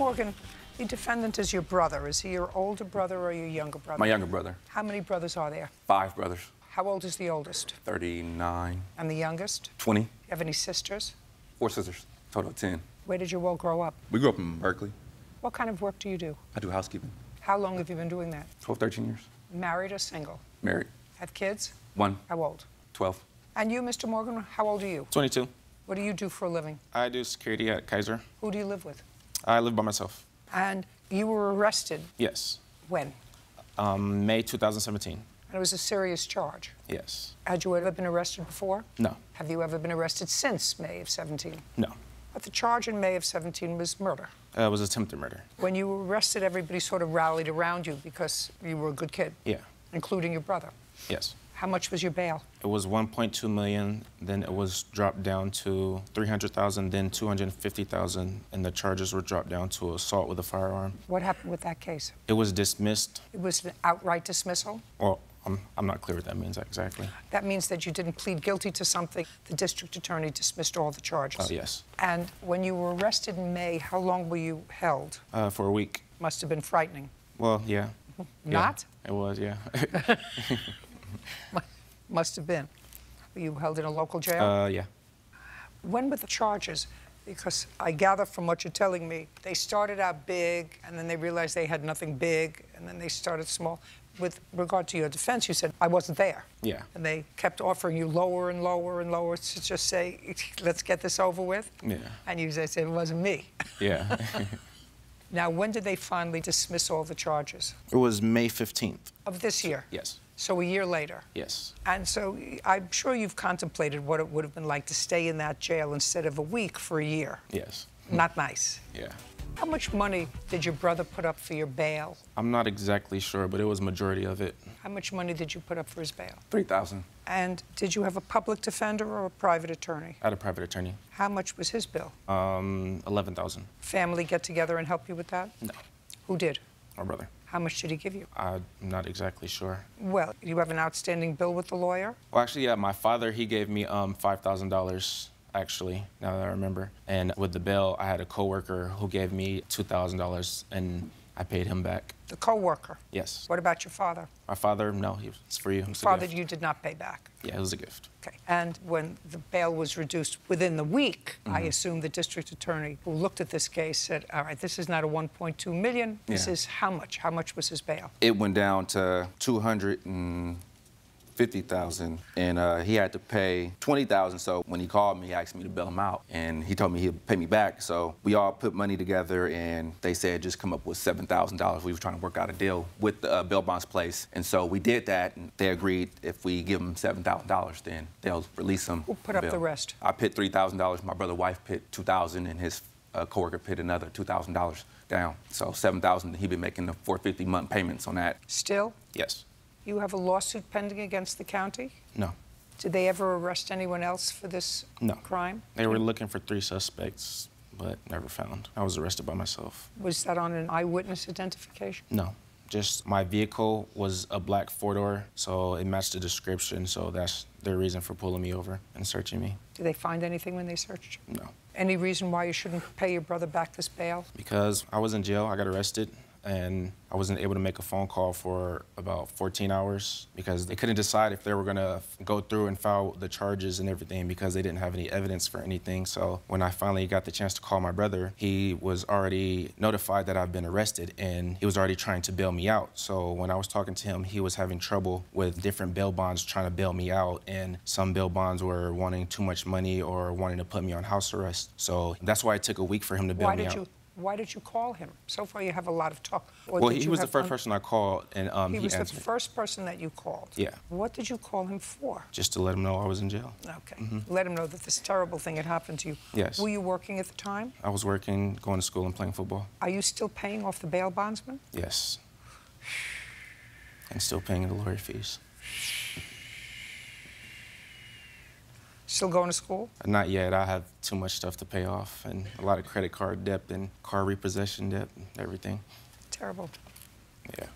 Morgan, the defendant is your brother. Is he your older brother or your younger brother? My younger brother. How many brothers are there? 5 brothers. How old is the oldest? 39. And the youngest? 20. You have any sisters? 4 sisters. Total of 10. Where did you all grow up? We grew up in Berkeley. What kind of work do you do? I do housekeeping. How long have you been doing that? 12, 13 years. Married or single? Married. Have kids? 1. How old? 12. And you, Mr. Morgan, how old are you? 22. What do you do for a living? I do security at Kaiser. Who do you live with? I live by myself. And you were arrested? Yes. When? May 2017. And it was a serious charge? Yes. Had you ever been arrested before? No. Have you ever been arrested since May of 17? No. But the charge in May of 17 was murder. It was attempted murder. When you were arrested, everybody sort of rallied around you because you were a good kid. Yeah. Including your brother. Yes. How much was your bail? It was 1.2 million, then it was dropped down to 300,000, then 250,000, and the charges were dropped down to assault with a firearm. What happened with that case? It was dismissed. It was an outright dismissal? Well, I'm not clear what that means exactly. That means that you didn't plead guilty to something. The district attorney dismissed all the charges. Oh, yes. And when you were arrested in May, how long were you held? For a week. Must have been frightening. Well, yeah. Not? Yeah, it was, yeah. Must have been. Were you held in a local jail? Yeah. When were the charges? Because I gather from what you're telling me, they started out big, and then they realized they had nothing big, and then they started small. With regard to your defense, you said, I wasn't there. Yeah. And they kept offering you lower and lower and lower to just say, let's get this over with. Yeah. And you said, it wasn't me. Yeah. Now, when did they finally dismiss all the charges? It was May 15th. Of this year? Yes. So a year later? Yes. And so I'm sure you've contemplated what it would have been like to stay in that jail instead of a week for a year. Yes. Not nice. Yeah. How much money did your brother put up for your bail? I'm not exactly sure, but it was majority of it. How much money did you put up for his bail? 3,000. And did you have a public defender or a private attorney? I had a private attorney. How much was his bill? 11,000. Family get together and help you with that? No. Who did? My brother. How much did he give you? I'm not exactly sure. Well, you have an outstanding bill with the lawyer? Well, actually, yeah, my father, he gave me $5,000, actually, now that I remember. And with the bill, I had a coworker who gave me $2,000, and I paid him back. The co-worker? Yes. What about your father? My father, no, it's for you. It's a Father, gift. you did not pay back? Yeah, it was a gift. Okay. And when the bail was reduced within the week, I assume the district attorney who looked at this case said, all right, this is not a 1.2 million. This is how much? How much was his bail? It went down to 250,000, and he had to pay 20,000. So when he called me, he asked me to bail him out, and he told me he'd pay me back. So we all put money together, and they said just come up with $7,000. We were trying to work out a deal with the bail bonds place, and so we did that. And they agreed if we give them $7,000, then they'll release him. Who put up the rest? I put $3,000. My brother's wife put $2,000, and his coworker put another $2,000 down. So $7,000. He'd been making the $450 month payments on that. Still? Yes. You have a lawsuit pending against the county? No. Did they ever arrest anyone else for this crime? They were looking for 3 suspects, but never found. I was arrested by myself. Was that on an eyewitness identification? No. Just my vehicle was a black 4-door, so it matched the description, so that's their reason for pulling me over and searching me. Did they find anything when they searched you? No. Any reason why you shouldn't pay your brother back this bail? Because I was in jail, I got arrested, and I wasn't able to make a phone call for about 14 hours because they couldn't decide if they were gonna go through and file the charges and everything because they didn't have any evidence for anything. So when I finally got the chance to call my brother, he was already notified that I've been arrested and he was already trying to bail me out. So when I was talking to him, he was having trouble with different bail bonds trying to bail me out, and some bail bonds were wanting too much money or wanting to put me on house arrest. So that's why it took a week for him to bail me out. Why did you call him? So far, you have a lot of talk. Well, he was the first person I called, and he was answered. the first person that you called? Yeah. What did you call him for? Just to let him know I was in jail. Okay. Let him know that this terrible thing had happened to you. Yes. Were you working at the time? I was working, going to school, and playing football. Are you still paying off the bail bondsman? Yes. And still paying the lawyer fees. Still going to school? Not yet. I have too much stuff to pay off and a lot of credit card debt and car repossession debt and everything. Terrible. Yeah.